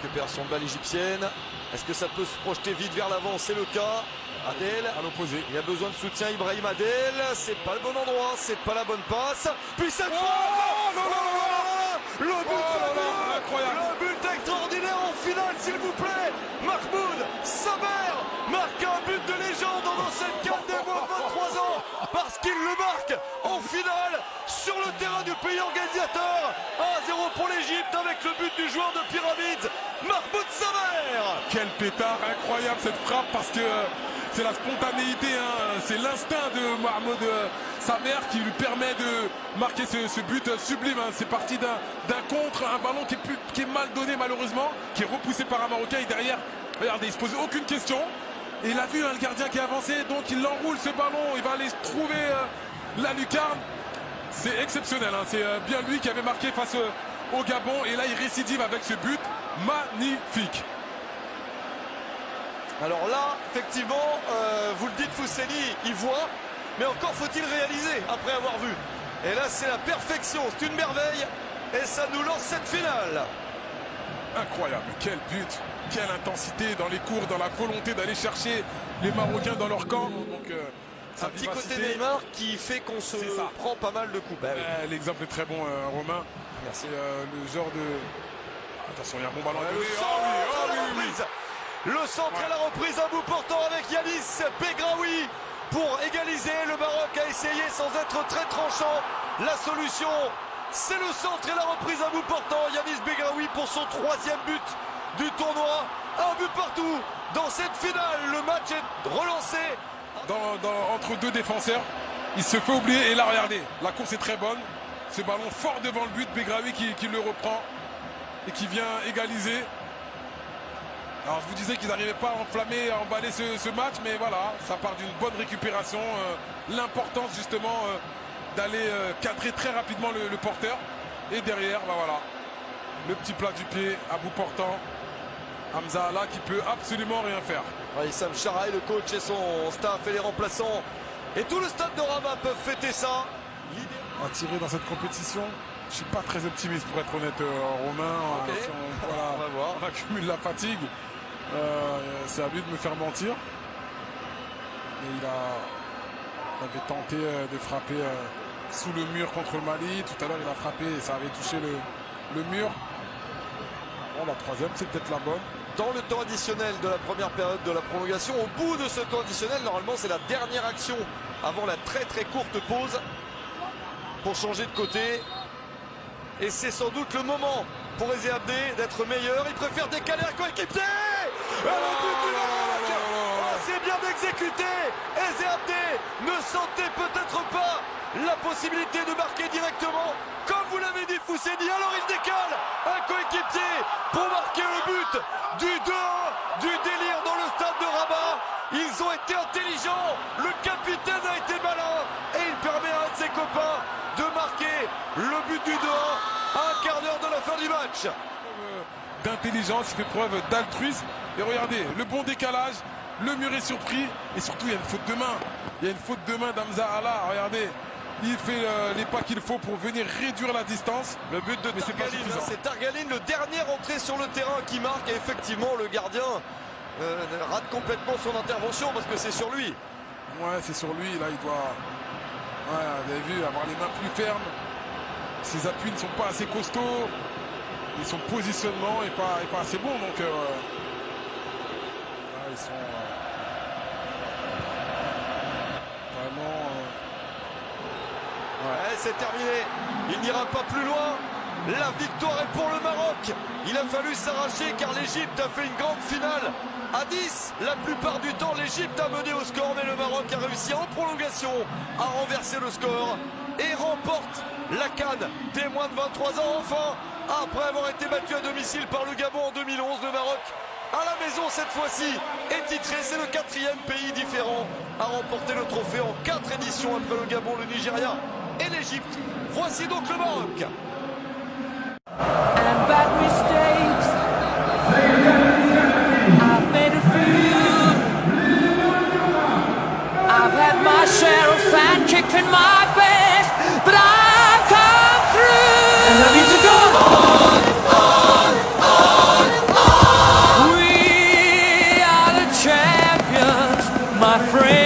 récupération de balle égyptienne. Est-ce que ça peut se projeter vite vers l'avant? C'est le cas. Adel, à l'opposé. Il a besoin de soutien. Ibrahim Adel, c'est pas le bon endroit, c'est pas la bonne passe. Puis cette Oh, fois, non, non, le but fabuleux, incroyable. le but extraordinaire en finale, s'il vous plaît. Mahmoud Samer marque un but de légende dans cette canne des moins de 23 ans parce qu'il le marque en finale sur le terrain du pays organisateur. 1-0 pour l'Égypte avec le but du joueur de Pyramides, Mahmoud Samer. Quel pétard, incroyable cette frappe parce que c'est la spontanéité, hein, c'est l'instinct de Mahmoud Samer qui lui permet de marquer ce but sublime. Hein. C'est parti d'un contre, un ballon qui est mal donné malheureusement, qui est repoussé par un Marocain et derrière, regardez, il ne se pose aucune question. Et il a vu hein, le gardien qui est avancé, donc il enroule ce ballon, il va aller trouver la lucarne. C'est exceptionnel, hein. C'est bien lui qui avait marqué face au Gabon et là il récidive avec ce but magnifique. Alors là, effectivement, vous le dites, Fousseni, il voit, mais encore faut-il réaliser après avoir vu. Et là, c'est la perfection, c'est une merveille, et ça nous lance cette finale. Incroyable, quel but, quelle intensité dans les cours, dans la volonté d'aller chercher les Marocains dans leur camp. Donc, un petit côté Neymar qui fait qu'on se prend pas mal de coups. Bah, oui. L'exemple est très bon, Romain. Merci. C'est le genre de... Attention, il y a un bon ballon. Le centre et la reprise à bout portant avec Yanis Begraoui pour égaliser. Le Maroc a essayé sans être très tranchant. La solution, c'est le centre et la reprise à bout portant. Yanis Begraoui pour son 3e but du tournoi. Un but partout dans cette finale. Le match est relancé. Entre deux défenseurs, il se fait oublier. Et là, regardez, la course est très bonne. Ce ballon fort devant le but. Begraoui qui le reprend et qui vient égaliser. Alors je vous disais qu'ils n'arrivaient pas à enflammer, à emballer ce match, mais voilà, ça part d'une bonne récupération. L'importance justement d'aller cadrer très rapidement le porteur. Et derrière, bah voilà, le petit plat du pied à bout portant. Hamza Allah qui peut absolument rien faire. Issam Charaï, le coach et son staff et les remplaçants. Et tout le stade de Rabat peuvent fêter ça. À tirer dans cette compétition, je suis pas très optimiste pour être honnête, Romain. Okay. Si on va voir. On accumule la fatigue. C'est à lui de me faire mentir. Et il avait tenté de frapper sous le mur contre le Mali. Tout à l'heure, il a frappé et ça avait touché le mur. Bon, la 3e, c'est peut-être la bonne. Dans le temps additionnel de la première période de la prolongation, au bout de ce temps additionnel, normalement, c'est la dernière action avant la très très courte pause pour changer de côté. Et c'est sans doute le moment pour Eze Abdé d'être meilleur. Il préfère décaler un coéquipier. C'est bien exécuté. Eze Abdé ne sentait peut-être pas la possibilité de marquer directement. Comme vous l'avez dit, Fousseni, alors il décale un coéquipier pour marquer le but du 2-1, du délire dans le stade de Rabat. Ils ont été intelligents. Le capitaine a été malin et il permet à un de ses copains de marquer le but du 2-1 à un quart d'heure de la fin du match. D'intelligence, il fait preuve d'altruisme. Et regardez, le bon décalage, le mur est surpris. Et surtout, il y a une faute de main. Il y a une faute de main d'Hamza Allah. Regardez, il fait les pas qu'il faut pour venir réduire la distance. Le but de Targaline, c'est Targaline, le dernier entré sur le terrain qui marque. Et effectivement, le gardien rate complètement son intervention parce que c'est sur lui. Ouais, c'est sur lui. Là, il doit... Ouais, vous avez vu, avoir les mains plus fermes. Ses appuis ne sont pas assez costauds. Et son positionnement n'est pas assez bon. Donc, là, ils sont vraiment... Ouais, c'est terminé. Il n'ira pas plus loin. La victoire est pour le Maroc. Il a fallu s'arracher car l'Égypte a fait une grande finale à 10. La plupart du temps, l'Égypte a mené au score, mais le Maroc a réussi en prolongation à renverser le score et remporte la CAN des moins de 23 ans. Enfin, après avoir été battu à domicile par le Gabon en 2011, le Maroc à la maison cette fois-ci est titré. C'est le 4e pays différent à remporter le trophée en 4 éditions après le Gabon, le Nigeria et l'Égypte. Voici donc le Maroc. And bad mistakes, I've made a few. I've had my share of sand kicked in my face, but I've come through. And I need to go on, on, on, on. my friend.